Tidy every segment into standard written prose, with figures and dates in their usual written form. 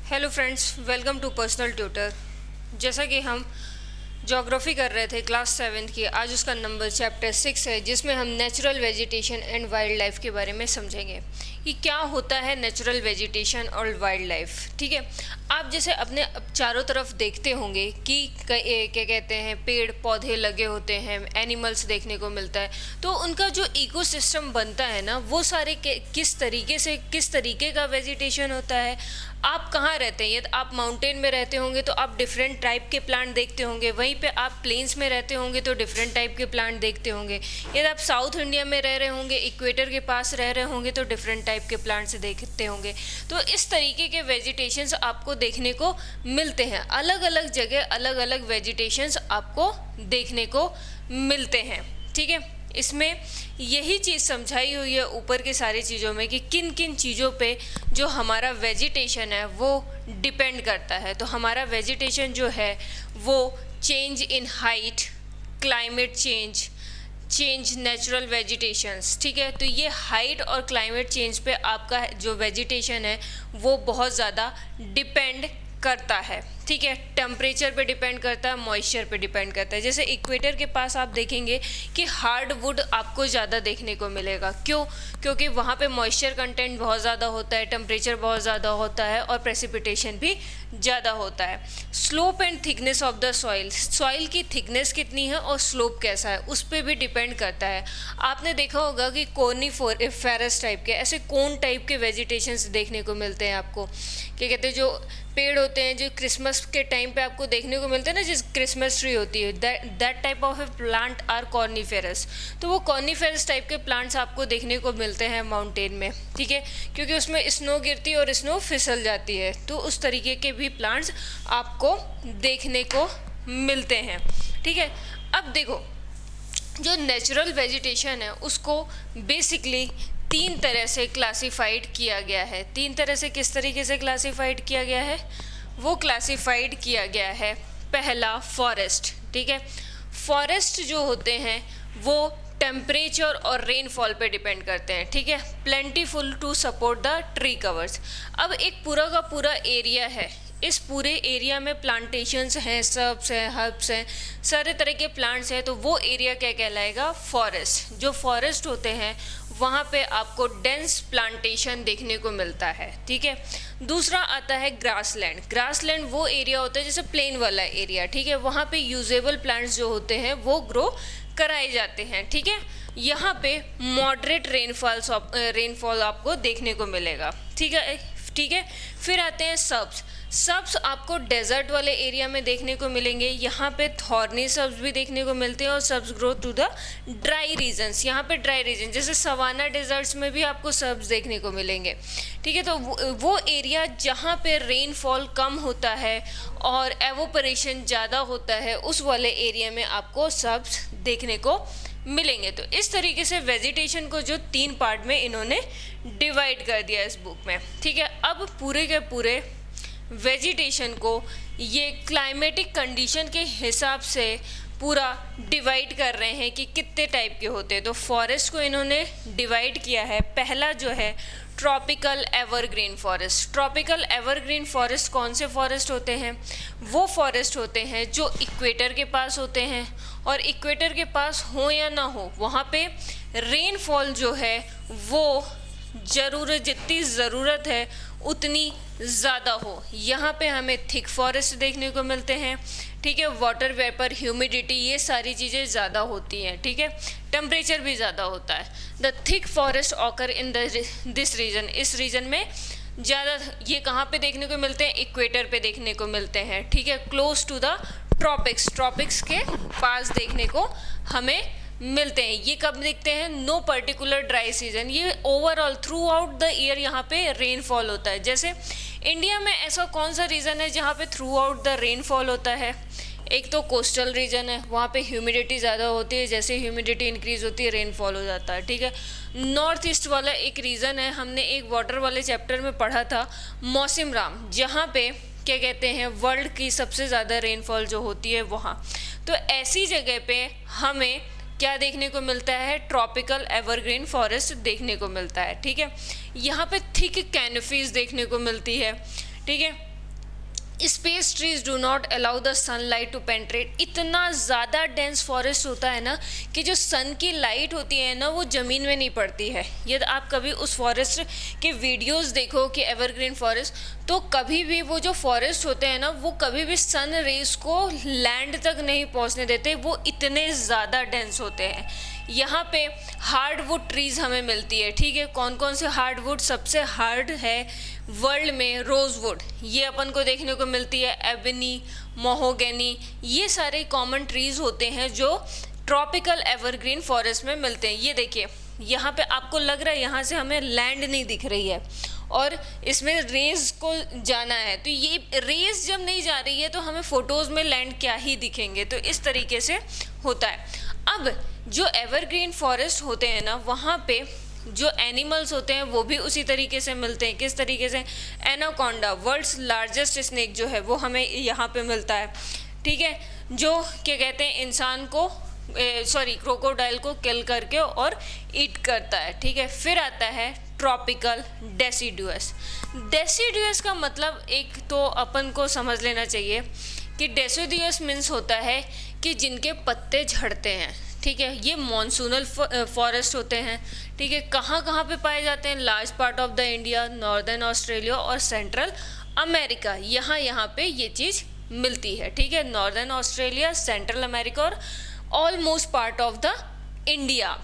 Hello friends, welcome to personal tutor. जैसा कि हम ज्योग्राफी कर रहे थे क्लास 7th की, आज उसका नंबर चैप्टर 6 है, जिसमें हम natural vegetation and wild life के बारे में समझेंगे कि क्या होता है नेचुरल वेजिटेशन और वाइल्ड लाइफ। ठीक है, आप जैसे अपने चारों तरफ देखते होंगे कि क्या कहते हैं, पेड़ पौधे लगे होते हैं, एनिमल्स देखने को मिलता है, तो उनका जो इकोसिस्टम बनता है ना, वो सारे किस तरीके का वेजिटेशन होता है। आप कहाँ रहते हैं? यदि आप माउंटेन में रहते होंगे तो आप डिफरेंट टाइप के प्लांट देखते होंगे, वहीं पे आप प्लेन्स में रहते होंगे तो डिफरेंट टाइप के प्लांट देखते होंगे। यदि आप साउथ इंडिया में रह रहे होंगे, इक्वेटर के पास रह रहे होंगे तो डिफरेंट टाइप के प्लांट्स देखते होंगे। तो इस तरीके के वेजिटेशंस आपको देखने को मिलते हैं, अलग अलग जगह अलग अलग वेजिटेशंस आपको देखने को मिलते हैं। ठीक है, इसमें यही चीज़ समझाई हुई है ऊपर की सारी चीज़ों में कि किन किन चीज़ों पे जो हमारा वेजिटेशन है वो डिपेंड करता है। तो हमारा वेजिटेशन जो है वो change in height, climate change natural vegetations. ठीक है, तो ये हाइट और क्लाइमेट चेंज पे आपका जो वेजिटेशन है वो बहुत ज़्यादा डिपेंड करता है। ठीक है, टेम्परेचर पे डिपेंड करता है, मॉइस्चर पे डिपेंड करता है। जैसे इक्वेटर के पास आप देखेंगे कि हार्ड वुड आपको ज़्यादा देखने को मिलेगा। क्यों? क्योंकि वहाँ पे मॉइस्चर कंटेंट बहुत ज़्यादा होता है, टेम्परेचर बहुत ज़्यादा होता है और प्रेसिपिटेशन भी ज़्यादा होता है। Slope and thickness of the soil की थिकनेस कितनी है और स्लोप कैसा है, उस पर भी डिपेंड करता है। आपने देखा होगा कि कोनिफेरस टाइप के, ऐसे कोन टाइप के वेजिटेशंस देखने को मिलते हैं आपको। क्या कहते हैं, जो पेड़ होते हैं जो क्रिसमस के टाइम पे आपको देखने को मिलते हैं ना, जिस क्रिसमस ट्री होती है, that type of a plant are coniferous. तो वो कॉर्निफेरस टाइप के प्लांट्स आपको देखने को मिलते हैं माउंटेन में। ठीक है, क्योंकि उसमें स्नो गिरती है और स्नो फिसल जाती है, तो उस तरीके के भी प्लांट्स आपको देखने को मिलते हैं। ठीक है, अब देखो, जो नेचुरल वेजिटेशन है उसको बेसिकली 3 तरह से क्लासिफाइड किया गया है। 3 तरह से किस तरीके से क्लासिफाइड किया गया है? वो क्लासिफाइड किया गया है, पहला फॉरेस्ट। ठीक है, फॉरेस्ट जो होते हैं वो टेम्परेचर और रेनफॉल पे डिपेंड करते हैं। ठीक है, plentiful to support the tree covers. अब एक पूरा का पूरा एरिया है, इस पूरे एरिया में प्लांटेशंस हैं, सर्ब्स हैं, हर्ब्स हैं, सारे तरह के प्लांट्स हैं, तो वो एरिया क्या कहलाएगा? फॉरेस्ट। जो फॉरेस्ट होते हैं वहाँ पे आपको डेंस प्लांटेशन देखने को मिलता है। ठीक है, दूसरा आता है ग्रासलैंड। ग्रासलैंड वो एरिया होता है जैसे प्लेन वाला एरिया। ठीक है, वहाँ पे यूजेबल प्लांट्स जो होते हैं वो ग्रो कराए जाते हैं। ठीक है, यहाँ पे मॉडरेट रेनफॉल आपको देखने को मिलेगा। ठीक है, फिर आते हैं सब्स आपको डेजर्ट वाले एरिया में देखने को मिलेंगे। यहाँ पे थॉर्नी सब्स भी देखने को मिलते हैं और shrubs grow to the dry regions. यहाँ पे ड्राई रीजन जैसे सवाना डेजर्ट्स में भी आपको सब्स देखने को मिलेंगे। ठीक है, तो वो एरिया जहाँ पे रेनफॉल कम होता है और एवोपरेशन ज़्यादा होता है, उस वाले एरिया में आपको सब्स देखने को मिलेंगे। तो इस तरीके से वेजिटेशन को जो 3 पार्ट में इन्होंने डिवाइड कर दिया इस बुक में। ठीक है, अब पूरे के पूरे वेजिटेशन को ये क्लाइमेटिक कंडीशन के हिसाब से पूरा डिवाइड कर रहे हैं कि कितने टाइप के होते हैं। तो फॉरेस्ट को इन्होंने डिवाइड किया है, पहला जो है tropical evergreen forest. Tropical evergreen forest कौन से फॉरेस्ट होते हैं? वो फॉरेस्ट होते हैं जो इक्वेटर के पास होते हैं, और इक्वेटर के पास हो या ना हो वहाँ पे रेनफॉल जो है वो जितनी ज़रूरत है उतनी ज़्यादा हो। यहाँ पे हमें थिक फॉरेस्ट देखने को मिलते हैं। ठीक है, वाटर वेपर, ह्यूमिडिटी, ये सारी चीज़ें ज़्यादा होती हैं। ठीक है, टेम्परेचर भी ज़्यादा होता है। The thick forest occur in this region, इस रीजन में ज़्यादा ये कहाँ पे देखने को मिलते हैं? इक्वेटर पे देखने को मिलते हैं। ठीक है, क्लोज टू द ट्रॉपिक्स के पास देखने को हमें मिलते हैं। ये कब दिखते हैं? नो पर्टिकुलर ड्राई सीजन, ये overall through out the year यहाँ पे रेनफॉल होता है। जैसे इंडिया में ऐसा कौन सा रीजन है जहाँ पे थ्रू आउट द रेनफॉल होता है? एक तो कोस्टल रीजन है, वहाँ पे ह्यूमिडिटी ज़्यादा होती है, जैसे ह्यूमिडिटी इंक्रीज होती है रेनफॉल हो जाता है। ठीक है, नॉर्थ ईस्ट वाला एक रीजन है, हमने एक वाटर वाले चैप्टर में पढ़ा था, मौसिमराम, जहाँ पे क्या कहते हैं वर्ल्ड की सबसे ज़्यादा रेनफॉल जो होती है वहाँ। तो ऐसी जगह पे हमें क्या देखने को मिलता है? ट्रॉपिकल एवरग्रीन फॉरेस्ट देखने को मिलता है। ठीक है, यहाँ पे थिक कैनोपीज देखने को मिलती है। ठीक है, space trees do not allow the sunlight to penetrate. इतना ज़्यादा डेंस फॉरेस्ट होता है ना कि जो सन की लाइट होती है ना वो ज़मीन में नहीं पड़ती है। यदि आप कभी उस फॉरेस्ट के वीडियोस देखो कि एवरग्रीन फॉरेस्ट, तो कभी भी वो जो फॉरेस्ट होते हैं ना वो कभी भी सन रेज को लैंड तक नहीं पहुंचने देते, वो इतने ज़्यादा डेंस होते हैं। यहाँ पे हार्डवुड ट्रीज़ हमें मिलती है, ठीक है। कौन कौन से हार्डवुड? सबसे हार्ड है वर्ल्ड में रोजवुड, ये अपन को देखने को मिलती है। एबनी, मोहोगनी, ये सारे कॉमन ट्रीज़ होते हैं जो ट्रॉपिकल एवरग्रीन फॉरेस्ट में मिलते हैं। ये देखिए यहाँ पे आपको लग रहा है यहाँ से हमें लैंड नहीं दिख रही है और इसमें रेज को जाना है, तो ये रेज जब नहीं जा रही है तो हमें फ़ोटोज़ में लैंड क्या ही दिखेंगे। तो इस तरीके से होता है। अब जो एवरग्रीन फॉरेस्ट होते हैं ना वहाँ पे जो एनिमल्स होते हैं वो भी उसी तरीके से मिलते हैं। किस तरीके से? एनाकोंडा, वर्ल्ड्स लार्जेस्ट स्नेक जो है वो हमें यहाँ पे मिलता है, ठीक है। जो क्या कहते हैं इंसान को क्रोकोडाइल को किल करके और ईट करता है, ठीक है। फिर आता है ट्रॉपिकल डेसिडुअस। डेसिडुअस का मतलब एक तो अपन को समझ लेना चाहिए कि डेसिडुअस मीन्स होता है कि जिनके पत्ते झड़ते हैं, ठीक है। ये मॉनसूनल फॉरेस्ट होते हैं, ठीक है। कहाँ कहाँ पे पाए जाते हैं? Large part of the India, northern Australia और सेंट्रल अमेरिका, यहाँ पे ये चीज़ मिलती है, ठीक है। नॉर्दर्न ऑस्ट्रेलिया, सेंट्रल अमेरिका और almost part of the India,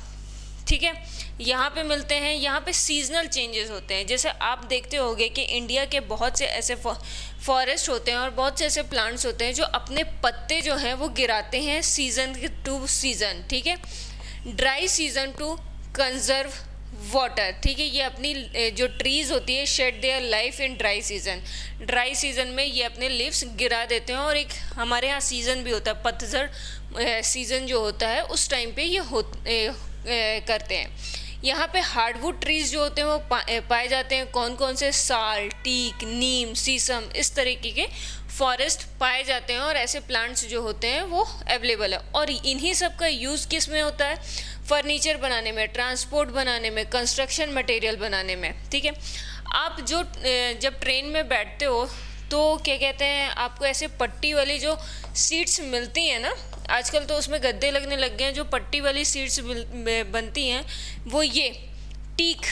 ठीक है, यहाँ पे मिलते हैं। यहाँ पे सीजनल चेंजेस होते हैं। जैसे आप देखते होंगे कि इंडिया के बहुत से ऐसे फॉरेस्ट होते हैं और बहुत से ऐसे प्लांट्स होते हैं जो अपने पत्ते जो हैं वो गिराते हैं सीजन टू सीजन, ठीक है। Dry season two conserve water, ठीक है। ये अपनी जो ट्रीज़ होती है shade their life in dry season. Dry season में ये अपने लीव्स गिरा देते हैं और एक हमारे यहाँ सीज़न भी होता है, पतझड़ सीज़न जो होता है उस टाइम पे ये करते हैं। यहाँ पे हार्डवुड ट्रीज़ जो होते हैं वो पाए जाते हैं। कौन कौन से? साल, टीक, नीम, शीशम, इस तरीके के फॉरेस्ट पाए जाते हैं और ऐसे प्लांट्स जो होते हैं वो अवेलेबल है। और इन्हीं सब का यूज़ किस में होता है? फर्नीचर बनाने में, ट्रांसपोर्ट बनाने में, कंस्ट्रक्शन मटेरियल बनाने में, ठीक है। आप जो जब ट्रेन में बैठते हो तो क्या कहते हैं आपको ऐसे पट्टी वाली जो सीट्स मिलती हैं ना, आजकल तो उसमें गद्दे लगने लग गए हैं, जो पट्टी वाली सीट्स बनती हैं वो ये टीक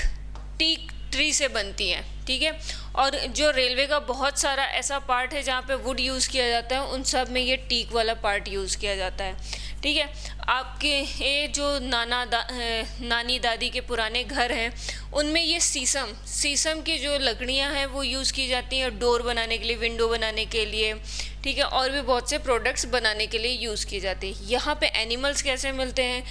ट्री से बनती हैं, ठीक है। और जो रेलवे का बहुत सारा ऐसा पार्ट है जहाँ पे वुड यूज़ किया जाता है, उन सब में ये टीक वाला पार्ट यूज़ किया जाता है, ठीक है। आपके ये जो नानी दादी के पुराने घर हैं उनमें ये शीशम की जो लकड़ियाँ हैं वो यूज़ की जाती हैं डोर बनाने के लिए, विंडो बनाने के लिए, ठीक है। और भी बहुत से प्रोडक्ट्स बनाने के लिए यूज़ की जाती है। यहाँ पे एनिमल्स कैसे मिलते हैं?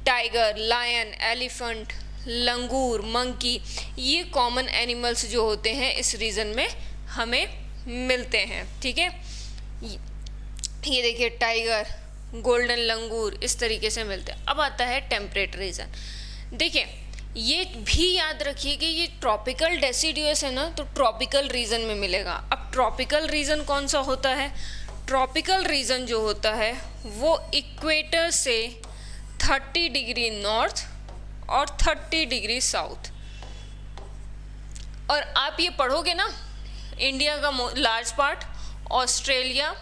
टाइगर, लायन, एलिफेंट, लंगूर, मंकी, ये कॉमन एनिमल्स जो होते हैं इस रीजन में हमें मिलते हैं, ठीक है। ये देखिए टाइगर, गोल्डन लंगूर, इस तरीके से मिलते हैं। अब आता है टेम्परेट रीजन। देखिए ये भी याद रखिए कि ये ट्रॉपिकल डेसिडुअस है ना, तो ट्रॉपिकल रीजन में मिलेगा। अब ट्रॉपिकल रीजन कौन सा होता है? ट्रॉपिकल रीजन जो होता है वो इक्वेटर से 30 डिग्री नॉर्थ और 30 डिग्री साउथ। और आप ये पढ़ोगे ना, इंडिया का लार्ज पार्ट, ऑस्ट्रेलिया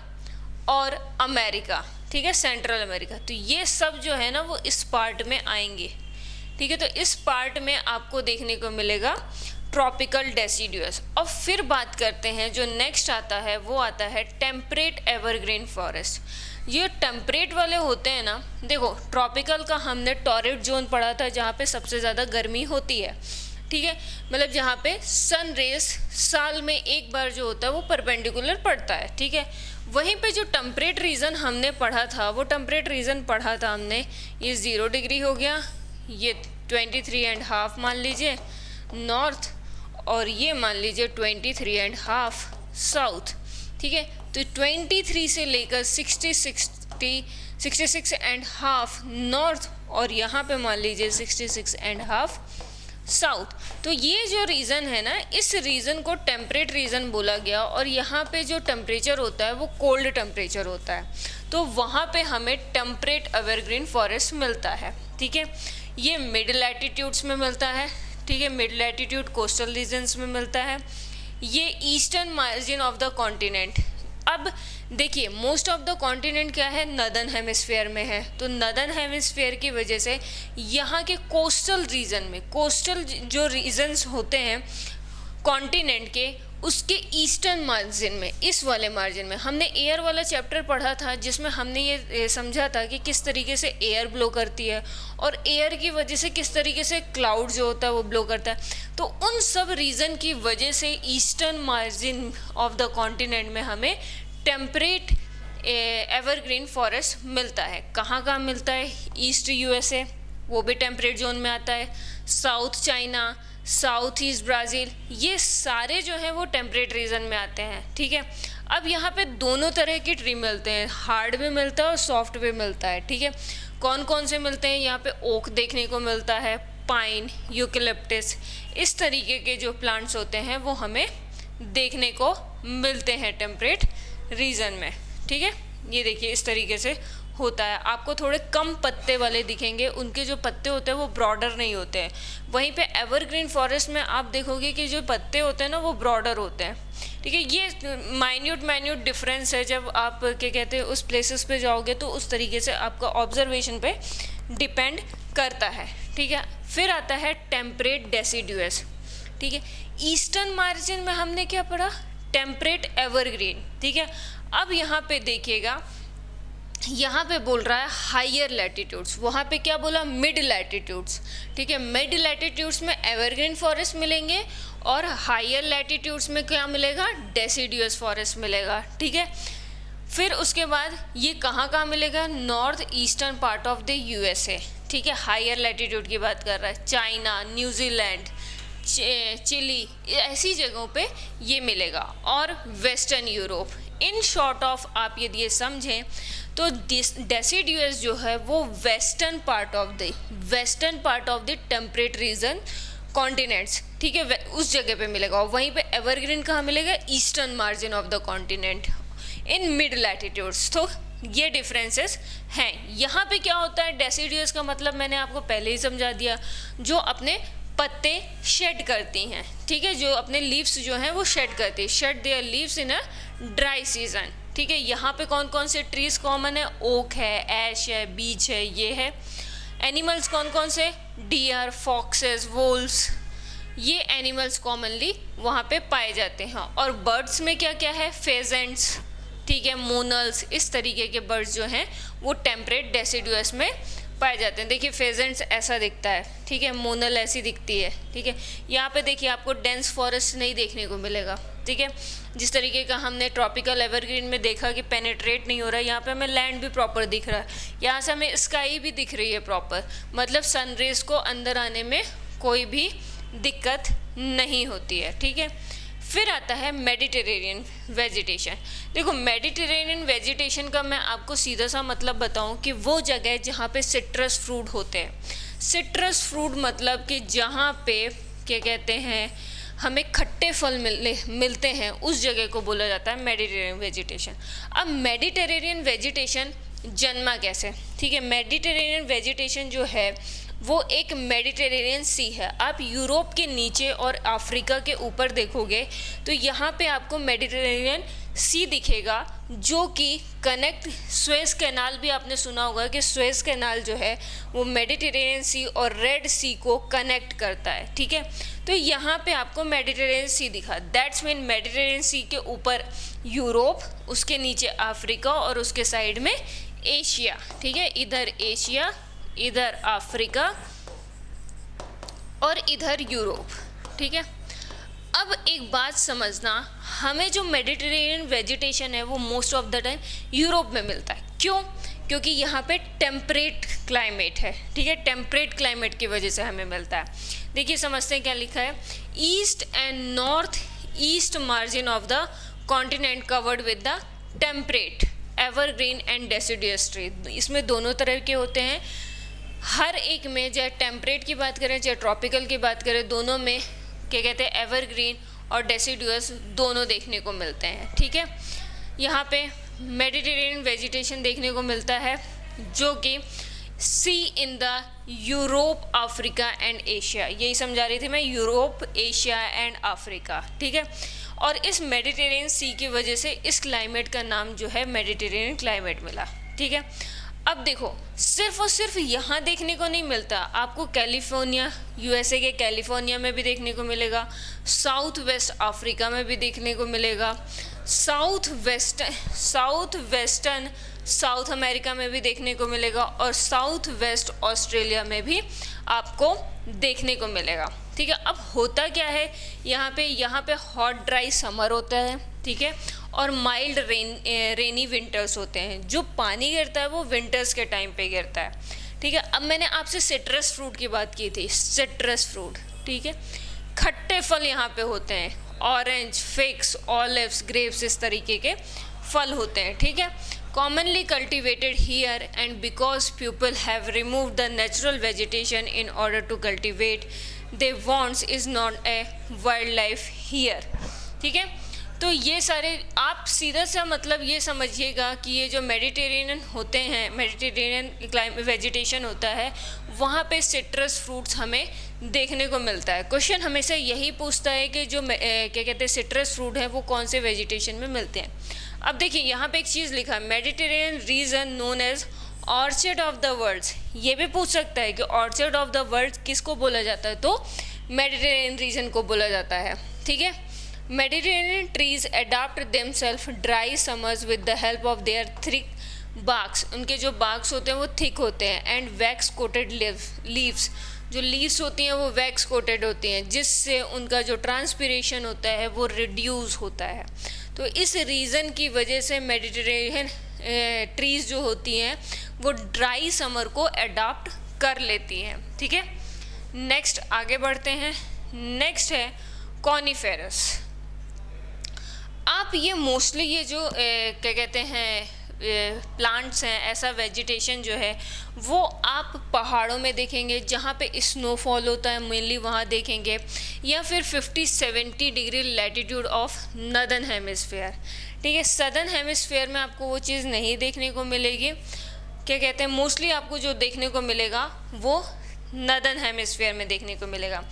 और अमेरिका, ठीक है, सेंट्रल अमेरिका, तो ये सब जो है ना वो इस पार्ट में आएंगे, ठीक है। तो इस पार्ट में आपको देखने को मिलेगा ट्रॉपिकल डेसिडुअस। और फिर बात करते हैं जो नेक्स्ट आता है वो आता है टेम्परेट एवरग्रीन फॉरेस्ट। ये टेम्परेट वाले होते हैं ना, देखो ट्रॉपिकल का हमने टॉरिड जोन पढ़ा था जहाँ पे सबसे ज़्यादा गर्मी होती है, ठीक है, मतलब जहाँ पे सन रेस साल में एक बार जो होता है वो परपेंडिकुलर पड़ता है, ठीक है। वहीं पे जो टेम्परेट रीजन हमने पढ़ा था, वो टेम्परेट रीजन पढ़ा था हमने, ये 0 डिग्री हो गया, ये 23.5 मान लीजिए नॉर्थ, और ये मान लीजिए 23.5 साउथ, ठीक है। तो 23 से लेकर 66.5 नॉर्थ, और यहाँ पे मान लीजिए 66.5 साउथ। तो ये जो रीजन है ना, इस रीजन को टेम्परेट रीजन बोला गया। और यहाँ पे जो टेम्परेचर होता है वो कोल्ड टेम्परेचर होता है, तो वहाँ पे हमें टेम्परेट एवरग्रीन फॉरेस्ट मिलता है, ठीक है। ये मिड लैटिट्यूड्स में मिलता है, ठीक है, मिड लैटिट्यूड कोस्टल रीजन्स में मिलता है। ये eastern margin of the continent, अब देखिए मोस्ट ऑफ द कॉन्टिनेंट क्या है, नदर्न हेमिस्फीयर में है, तो नदर्न हेमिस्फीयर की वजह से यहाँ के कोस्टल रीजन में, कोस्टल जो रीजन्स होते हैं कॉन्टिनेंट के, उसके ईस्टर्न मार्जिन में, इस वाले मार्जिन में, हमने एयर वाला चैप्टर पढ़ा था जिसमें हमने ये समझा था कि किस तरीके से एयर ब्लो करती है और एयर की वजह से किस तरीके से क्लाउड जो होता है वो ब्लो करता है। तो उन सब रीज़न की वजह से eastern margin of the continent में हमें टेम्परेट एवरग्रीन फॉरेस्ट मिलता है। कहाँ कहाँ मिलता है, ईस्ट यूएसए वो भी टेम्परेट जोन में आता है, south China, south east Brazil, ये सारे जो हैं वो टेम्परेट रीजन में आते हैं। ठीक है, अब यहाँ पे दोनों तरह की ट्री मिलते हैं, हार्ड भी मिलता है और सॉफ्ट भी मिलता है। ठीक है, कौन कौन से मिलते हैं, यहाँ पे ओक देखने को मिलता है, पाइन, यूकेलिप्टस, इस तरीके के जो प्लांट्स होते हैं वो हमें देखने को मिलते हैं टेम्परेट रीजन में। ठीक है, ये देखिए इस तरीके से होता है। आपको थोड़े कम पत्ते वाले दिखेंगे, उनके जो पत्ते होते हैं वो ब्रॉडर नहीं होते हैं। वहीं पे एवरग्रीन फॉरेस्ट में आप देखोगे कि जो पत्ते होते हैं ना वो ब्रॉडर होते हैं। ठीक है, ये माइन्यूट डिफरेंस है। जब आप क्या कहते हैं उस प्लेसेस पे जाओगे तो उस तरीके से आपका ऑब्जर्वेशन पे डिपेंड करता है। ठीक है, फिर आता है टेम्परेट डेसिडुअस। ठीक है, ईस्टर्न मार्जिन में हमने क्या पढ़ा, टेम्परेट एवरग्रीन। ठीक है, अब यहाँ पे देखिएगा, यहाँ पे बोल रहा है हायर लैटिट्यूड्स, वहाँ पे क्या बोला, मिड लैटिट्यूड्स। ठीक है, मिड लैटिट्यूड्स में एवरग्रीन फॉरेस्ट मिलेंगे और हायर लैटिट्यूड्स में क्या मिलेगा, डेसिडुअस फॉरेस्ट मिलेगा। ठीक है, फिर उसके बाद ये कहाँ मिलेगा, north eastern part of the USA. ठीक है, हायर लैटिट्यूड की बात कर रहा है, चाइना, न्यूजीलैंड, चिली, ऐसी जगहों पे ये मिलेगा, और western Europe. In short of आप यदि ये समझें तो डेसिडुअस जो है वो western part of the temperate region continents. ठीक है, उस जगह पे मिलेगा। और वहीं पे एवरग्रीन कहाँ मिलेगा, eastern margin of the continent in mid latitudes. तो ये डिफरेंसेस हैं। यहाँ पे क्या होता है, डेसिडुअस का मतलब मैंने आपको पहले ही समझा दिया, जो अपने पत्ते शेड करती हैं। ठीक है, जो अपने लीव्स जो हैं वो शेड करती है, shade there leaves in a dry season. ठीक है, यहाँ पे कौन कौन से ट्रीज कॉमन है, ओक है, ऐश है, बीच है, ये है। एनिमल्स कौन कौन से, डियर, फॉक्सेस, वोल्स, ये एनिमल्स कॉमनली वहाँ पे पाए जाते हैं। और बर्ड्स में क्या क्या है, फेजेंट्स, ठीक है, मोनल्स, इस तरीके के बर्ड्स जो हैं वो टेम्परेट डेसिडुअस में पाए जाते हैं। देखिए फेजेंट्स ऐसा दिखता है, ठीक है, मोनल ऐसी दिखती है। ठीक है, यहाँ पे देखिए आपको डेंस फॉरेस्ट नहीं देखने को मिलेगा। ठीक है, जिस तरीके का हमने ट्रॉपिकल एवरग्रीन में देखा कि पेनेट्रेट नहीं हो रहा है, यहाँ पे हमें लैंड भी प्रॉपर दिख रहा है, यहाँ से हमें स्काई भी दिख रही है प्रॉपर, मतलब सनरेज को अंदर आने में कोई भी दिक्कत नहीं होती है। ठीक है, फिर आता है मेडिटेरेनियन वेजिटेशन। देखो मेडिटेरेनियन वेजिटेशन का मैं आपको सीधा सा मतलब बताऊं कि वो जगह जहाँ पे सिट्रस फ्रूट होते हैं। सिट्रस फ्रूट मतलब कि जहाँ पे क्या कहते हैं हमें खट्टे फल मिलते हैं, उस जगह को बोला जाता है मेडिटेरेनियन वेजिटेशन। अब मेडिटेरेनियन वेजिटेशन जन्मा कैसे, ठीक है, मेडिटेरेनियन वेजिटेशन जो है वो एक मेडिटेरेनियन सी है। आप यूरोप के नीचे और अफ्रीका के ऊपर देखोगे तो यहाँ पे आपको मेडिटेरेनियन सी दिखेगा, जो कि कनेक्ट स्वेज कैनाल, भी आपने सुना होगा कि स्वेज कैनाल जो है वो मेडिटेरेनियन सी और रेड सी को कनेक्ट करता है। ठीक है, तो यहाँ पे आपको मेडिटेरेनियन सी दिखा, दैट्स मीन मेडिटेरेनियन सी के ऊपर यूरोप, उसके नीचे अफ्रीका और उसके साइड में एशिया। ठीक है, इधर एशिया, इधर अफ्रीका और इधर यूरोप। ठीक है, अब एक बात समझना, हमें जो मेडिटेरेनियन वेजिटेशन है वो most of the time Europe में मिलता है। क्यों? क्योंकि यहाँ पे टेम्परेट क्लाइमेट है। ठीक है, टेम्परेट क्लाइमेट की वजह से हमें मिलता है। देखिए समझते हैं क्या लिखा है, east and north east margin of the continent covered with the temperate evergreen and deciduous tree. इसमें दोनों तरह के होते हैं, हर एक में, चाहे टेम्परेट की बात करें चाहे ट्रॉपिकल की बात करें, दोनों में क्या कहते हैं एवरग्रीन और डेसिडुअस दोनों देखने को मिलते हैं। ठीक है, यहाँ पे मेडिटेरेनियन वेजिटेशन देखने को मिलता है जो कि see in the Europe, Africa and Asia, यही समझा रही थी मैं, यूरोप, एशिया एंड अफ्रीका। ठीक है, और इस मेडिटेरियन सी की वजह से इस क्लाइमेट का नाम जो है मेडिटेरियन क्लाइमेट मिला। ठीक है, अब देखो सिर्फ और सिर्फ यहाँ देखने को नहीं मिलता, आपको कैलिफोर्निया, यूएसए के कैलिफोर्निया में भी देखने को मिलेगा, साउथ वेस्ट अफ्रीका में भी देखने को मिलेगा, साउथ वेस्टर्न साउथ अमेरिका में भी देखने को मिलेगा, और साउथ वेस्ट ऑस्ट्रेलिया में भी आपको देखने को मिलेगा। ठीक है, अब होता क्या है यहाँ पे हॉट ड्राई समर होता है, ठीक है, और माइल्ड रेनी विंटर्स होते हैं। जो पानी गिरता है वो विंटर्स के टाइम पे गिरता है। ठीक है, अब मैंने आपसे सिट्रस फ्रूट की बात की थी, सिट्रस फ्रूट, ठीक है, खट्टे फल यहाँ पे होते हैं, ऑरेंज, फिग्स, ऑलिव्स, ग्रेप्स, इस तरीके के फल होते हैं। ठीक है, commonly cultivated here, and because people have removed the natural vegetation in order to cultivate they wants is not a wildlife here। ठीक है, तो ये सारे आप सीधा सा मतलब ये समझिएगा कि ये जो मेडिटेरेनियन होते हैं, मेडिटेरेनियन वेजिटेशन होता है, वहाँ पे सिट्रस फ्रूट्स हमें देखने को मिलता है। क्वेश्चन हमेशा यही पूछता है कि जो क्या कहते हैं सिट्रस फ्रूट है वो कौन से वेजिटेशन में मिलते हैं। अब देखिए यहाँ पे एक चीज़ लिखा है, Mediterranean region known as orchard of the world. ये भी पूछ सकता है कि ऑर्चर्ड ऑफ द वर्ल्ड किसको बोला जाता है, तो मेडिटेरेनियन रीजन को बोला जाता है। ठीक है, Mediterranean trees adopt themself dry summers with the help of their thick barks. उनके जो बार्क्स होते हैं वो थिक होते हैं, एंड वैक्स कोटेड लीव्स, जो लीव्स होती हैं वो वैक्स कोटेड होती हैं, जिससे उनका जो ट्रांसपिरेशन होता है वो रिड्यूस होता है। तो इस रीज़न की वजह से मेडिटेरेनियन ट्रीज़ जो होती हैं वो ड्राई समर को अडॉप्ट कर लेती हैं। ठीक है, नेक्स्ट आगे बढ़ते हैं। नेक्स्ट है कॉनिफेरस। आप ये मोस्टली ये जो क्या कहते हैं प्लांट्स हैं, ऐसा वेजिटेशन जो है वो आप पहाड़ों में देखेंगे, जहाँ पे स्नोफॉल होता है मेनली वहाँ देखेंगे, या फिर 50-70 degree latitude of northern hemisphere. ठीक है, सदर्न हेमिस्फीयर में आपको वो चीज़ नहीं देखने को मिलेगी। क्या कहते हैं, मोस्टली आपको जो देखने को मिलेगा वो नदर्न हेमिस्फीयर में देखने को मिलेगा।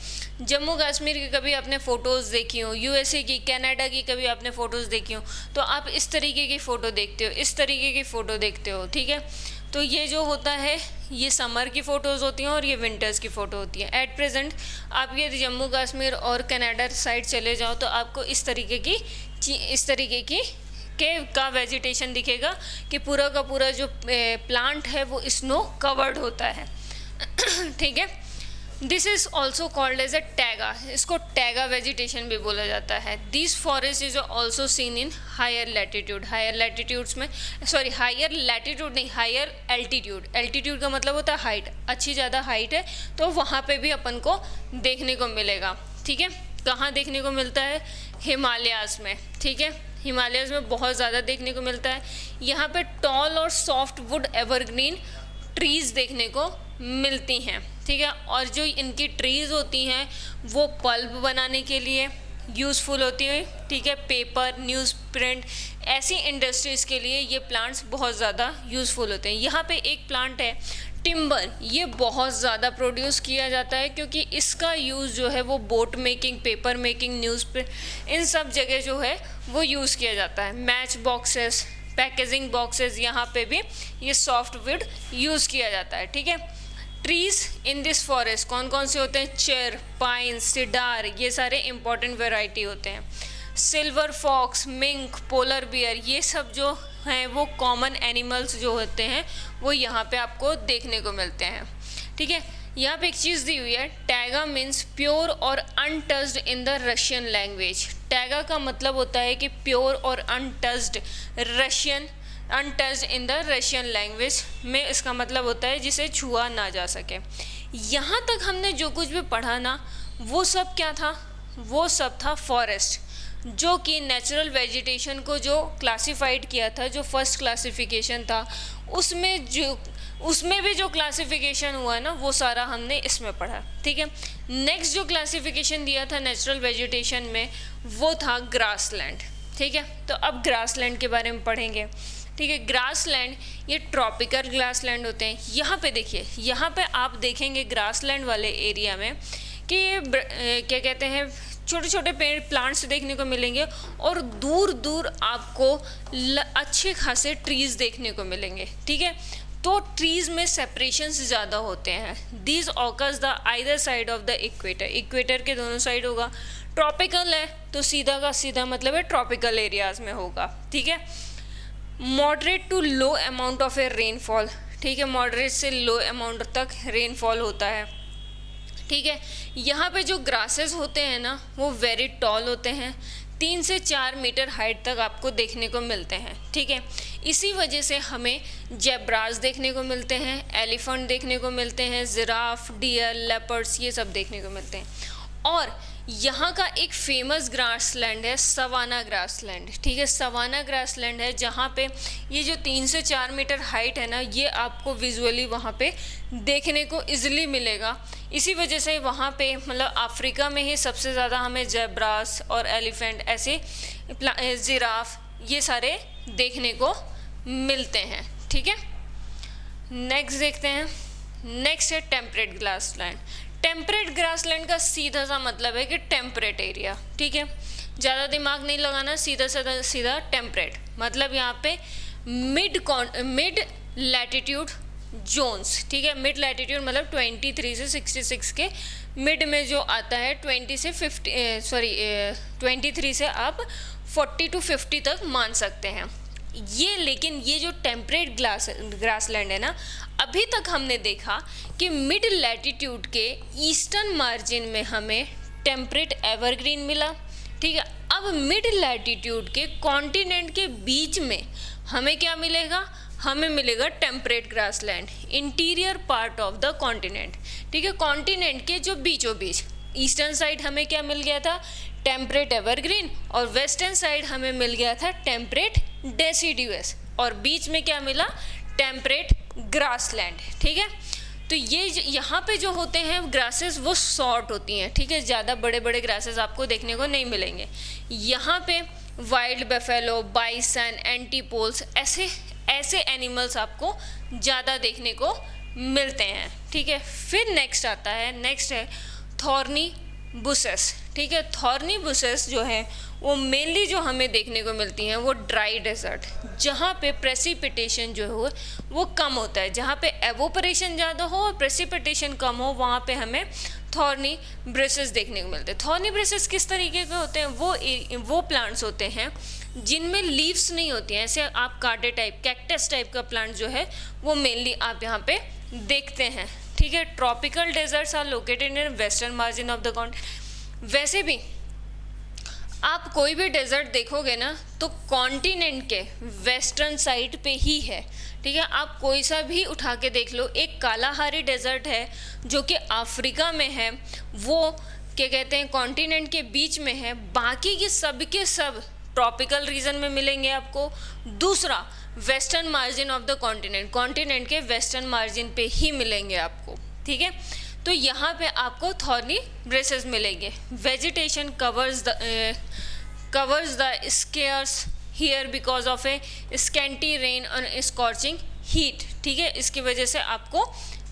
जम्मू कश्मीर की कभी आपने फ़ोटोज़ देखी हो, यूएसए की, कनाडा की कभी आपने फ़ोटोज़ देखी हो, तो आप इस तरीके की फ़ोटो देखते हो, इस तरीके की फ़ोटो देखते हो। ठीक है, तो ये जो होता है ये समर की फ़ोटोज़ होती हैं और ये विंटर्स की फ़ोटो होती है। एट प्रेजेंट आप ये जम्मू कश्मीर और कनाडा साइड चले जाओ तो आपको इस तरीके की का वेजिटेशन दिखेगा कि पूरा का पूरा जो प्लांट है वो स्नो कवर्ड होता है। ठीक है, this is also called as a taiga. इसको टैगा वेजिटेशन भी बोला जाता है। This forest is also seen in higher latitude. Higher latitudes में हायर लैटिट्यूड नहीं, हायर एल्टीट्यूड। एल्टीट्यूड का मतलब होता है हाइट, अच्छी ज़्यादा हाइट है तो वहाँ पे भी अपन को देखने को मिलेगा। ठीक है, कहाँ देखने को मिलता है, हिमालयाज़ में। ठीक है, हिमालयाज़ में बहुत ज़्यादा देखने को मिलता है। यहाँ पे टॉल और सॉफ्ट वुड एवरग्रीन ट्रीज़ देखने को मिलती हैं। ठीक है, और जो इनकी ट्रीज़ होती हैं वो पल्प बनाने के लिए यूज़फुल होती है। ठीक है, पेपर, न्यूज़ प्रिंट, ऐसी इंडस्ट्रीज़ के लिए ये प्लांट्स बहुत ज़्यादा यूज़फुल होते हैं। यहाँ पे एक प्लांट है टिम्बर, ये बहुत ज़्यादा प्रोड्यूस किया जाता है क्योंकि इसका यूज़ जो है वो boat making, paper making, news print, इन सब जगह जो है वो यूज़ किया जाता है। मैच बॉक्सेस, पैकेजिंग बॉक्सेस, यहाँ पे भी ये सॉफ्ट वुड यूज़ किया जाता है। ठीक है, ट्रीज़ इन दिस फॉरेस्ट कौन कौन से होते हैं, चेर, पाइन, सिडार, ये सारे इंपॉर्टेंट वैरायटी होते हैं। Silver fox, mink, polar bear, ये सब जो हैं वो कॉमन एनिमल्स जो होते हैं वो यहाँ पे आपको देखने को मिलते हैं। ठीक है, यहाँ पे एक चीज़ दी हुई है, टैगा मीन्स प्योर और untouched in the Russian language. Taiga का मतलब होता है कि प्योर और untouched in the Russian language में इसका मतलब होता है जिसे छुआ ना जा सके। यहाँ तक हमने जो कुछ भी पढ़ा ना वो सब क्या था, वो सब था फॉरेस्ट, जो कि नेचुरल वेजिटेशन को जो क्लासिफाइड किया था, जो फर्स्ट क्लासिफिकेशन था उसमें भी जो क्लासिफिकेशन हुआ ना वो सारा हमने इसमें पढ़ा। ठीक है, नेक्स्ट जो क्लासिफिकेशन दिया था नेचुरल वेजिटेशन में वो था ग्रासलैंड। ठीक है, तो अब ग्रासलैंड के बारे में पढ़ेंगे। ठीक है, ग्रासलैंड ये ट्रॉपिकल ग्रासलैंड होते हैं। यहाँ पे देखिए, यहाँ पे आप देखेंगे ग्रासलैंड वाले एरिया में कि ये क्या कहते हैं छोटे छोटे पेड़ प्लांट्स देखने को मिलेंगे और दूर दूर आपको अच्छे खासे ट्रीज देखने को मिलेंगे, ठीक है। तो ट्रीज में सेपरेशंस ज़्यादा होते हैं। These occurs the either side of the equator, equator के दोनों साइड होगा। ट्रॉपिकल है तो सीधा का सीधा मतलब है ट्रॉपिकल एरियाज में होगा, ठीक है। Moderate to low amount of a rainfall, ठीक है, मॉडरेट से लो अमाउंट तक रेनफॉल होता है, ठीक है। यहाँ पे जो ग्रासेस होते हैं ना वो वेरी टॉल होते हैं, 3 से 4 मीटर हाइट तक आपको देखने को मिलते हैं, ठीक है। इसी वजह से हमें जेब्रास देखने को मिलते हैं, एलिफेंट देखने को मिलते हैं, जिराफ, डियर, लेपर्ड्स, ये सब देखने को मिलते हैं। और यहाँ का एक फेमस ग्रासलैंड है सवाना ग्रासलैंड, ठीक है। सवाना ग्रासलैंड है जहाँ पे ये जो 3 से 4 मीटर हाइट है ना, ये आपको विजुअली वहाँ पे देखने को इजीली मिलेगा। इसी वजह से वहाँ पे मतलब अफ्रीका में ही सबसे ज़्यादा हमें जेब्रास और एलिफेंट, ऐसे जिराफ, ये सारे देखने को मिलते हैं, ठीक है। नेक्स्ट देखते हैं। नेक्स्ट है टेम्परेट ग्रासलैंड। टेम्परेट ग्रासलैंड का सीधा सा मतलब है कि टेम्परेट एरिया, ठीक है। ज़्यादा दिमाग नहीं लगाना, सीधा सीधा टेम्परेट मतलब यहाँ पे मिड लैटिट्यूड जोन्स, ठीक है। मिड लैटिट्यूड मतलब 23 से 66 के मिड में जो आता है 23 से आप 40 to 50 तक मान सकते हैं ये। लेकिन ये जो टेम्परेट ग्रासलैंड है ना, अभी तक हमने देखा कि मिड लैटिट्यूड के ईस्टर्न मार्जिन में हमें टेम्परेट एवरग्रीन मिला, ठीक है। अब मिड लैटिट्यूड के कॉन्टिनेंट के बीच में हमें क्या मिलेगा, हमें मिलेगा temperate grassland, interior part of the continent, ठीक है। कॉन्टिनेंट के जो बीचों बीच ईस्टर्न साइड हमें क्या मिल गया था, टेम्परेट एवरग्रीन, और वेस्टर्न साइड हमें मिल गया था टेम्परेट डेसिडुअस, और बीच में क्या मिला, टेम्परेट ग्रासलैंड, ठीक है। तो ये यहाँ पे जो होते हैं ग्रासेस वो शॉर्ट होती हैं, ठीक है, ज़्यादा बड़े बड़े ग्रासेस आपको देखने को नहीं मिलेंगे। यहाँ पे वाइल्ड बेफेलो, बाइसन, एंटीपोल्स, ऐसे एनिमल्स आपको ज़्यादा देखने को मिलते हैं, ठीक है। फिर नेक्स्ट आता है, नेक्स्ट है थॉर्नी बुसेस, ठीक है। थॉर्नी बुसेस जो है वो मेनली जो हमें देखने को मिलती हैं वो ड्राई डेजर्ट, जहाँ पे प्रेसिपिटेशन जो है वो कम होता है, जहाँ पे एवोपरेशन ज़्यादा हो और प्रेसिपिटेशन कम हो, वहाँ पे हमें थॉर्नी ब्रेसेस देखने को मिलते हैं। थॉर्नी ब्रेसेस किस तरीके के होते हैं, वो प्लांट्स होते हैं जिनमें लीव्स नहीं होती हैं, ऐसे आप कांटे टाइप, कैक्टस टाइप का प्लांट जो है वो मेनली आप यहाँ पे देखते हैं, ठीक है। Tropical deserts are located in western margin of the continent. वैसे भी आप कोई भी डेजर्ट देखोगे ना तो कॉन्टिनेंट के वेस्टर्न साइड पे ही है, ठीक है। आप कोई सा भी उठा के देख लो, एक कालाहारी डेजर्ट है जो कि अफ्रीका में है, वो क्या कहते हैं कॉन्टिनेंट के बीच में है, बाकी के सब ट्रॉपिकल रीजन में मिलेंगे आपको। दूसरा western margin of the continent के वेस्टर्न मार्जिन पे ही मिलेंगे आपको, ठीक है। तो यहाँ पे आपको थॉर्नी ब्रेसेस मिलेंगे। Vegetation covers the scares here because of a scanty rain और स्कॉर्चिंग हीट, ठीक है, इसकी वजह से आपको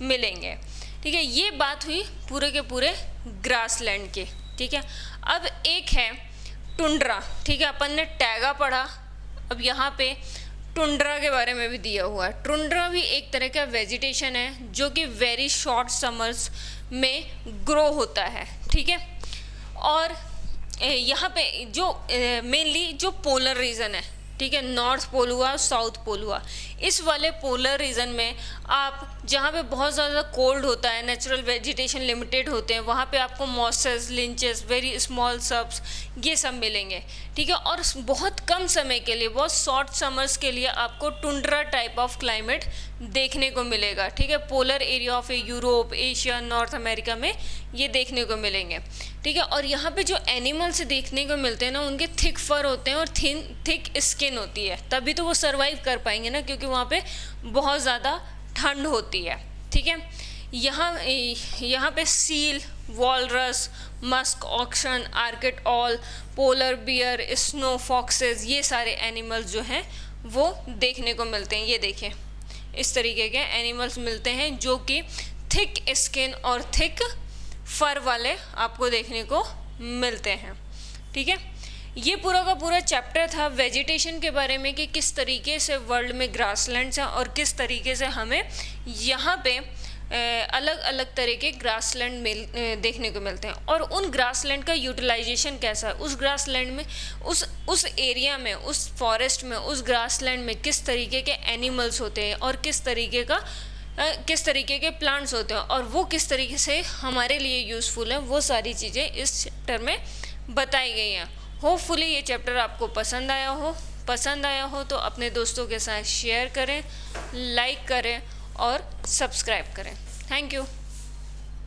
मिलेंगे, ठीक है। ये बात हुई पूरे के पूरे ग्रासलैंड के, ठीक है। अब एक है टुंड्रा, ठीक है, अपन ने टैगा पढ़ा, अब यहाँ पे टुंड्रा के बारे में भी दिया हुआ है। टुंड्रा भी एक तरह का वेजिटेशन है जो कि वेरी शॉर्ट समर्स में ग्रो होता है, ठीक है। और यहाँ पे जो मेनली जो पोलर रीजन है, ठीक है, नॉर्थ पोल हुआ, साउथ पोल हुआ, इस वाले पोलर रीजन में आप जहाँ पे बहुत ज़्यादा कोल्ड होता है, नेचुरल वेजिटेशन लिमिटेड होते हैं, वहाँ पे आपको मॉसेस, लिंचेस, वेरी स्मॉल सब्स, ये सब मिलेंगे, ठीक है। और बहुत कम समय के लिए, बहुत शॉर्ट समर्स के लिए आपको टुंड्रा टाइप ऑफ क्लाइमेट देखने को मिलेगा, ठीक है। Polar area of Europe, Asia, north America में ये देखने को मिलेंगे, ठीक है। और यहाँ पे जो एनिमल्स देखने को मिलते हैं ना, उनके थिक फर होते हैं और थिक स्किन होती है, तभी तो वो सर्वाइव कर पाएंगे ना, क्योंकि वहाँ पे बहुत ज़्यादा ठंड होती है, ठीक है। यहाँ पे seal, walrus, musk oxen, arctic owl, polar bear, snow foxes, ये सारे एनिमल्स जो हैं वो देखने को मिलते हैं। ये देखें, इस तरीके के एनिमल्स मिलते हैं जो कि थिक स्किन और थिक फर वाले आपको देखने को मिलते हैं। ठीक है, ये पूरा का पूरा चैप्टर था वेजिटेशन के बारे में कि किस तरीके से वर्ल्ड में ग्रासलैंड्स हैं और किस तरीके से हमें यहाँ पे अलग अलग तरह के ग्रासलैंड देखने को मिलते हैं और उन ग्रासलैंड का यूटिलाइजेशन कैसा है, उस ग्रासलैंड में उस एरिया में, उस फॉरेस्ट में, उस ग्रासलैंड में किस तरीके के एनिमल्स होते हैं और किस तरीके के प्लांट्स होते हैं और वो किस तरीके से हमारे लिए यूज़फुल है, वो सारी चीज़ें इस चैप्टर में बताई गई हैं। होपफुली ये चैप्टर आपको पसंद आया हो तो अपने दोस्तों के साथ शेयर करें, लाइक करें और सब्सक्राइब करें। Thank you.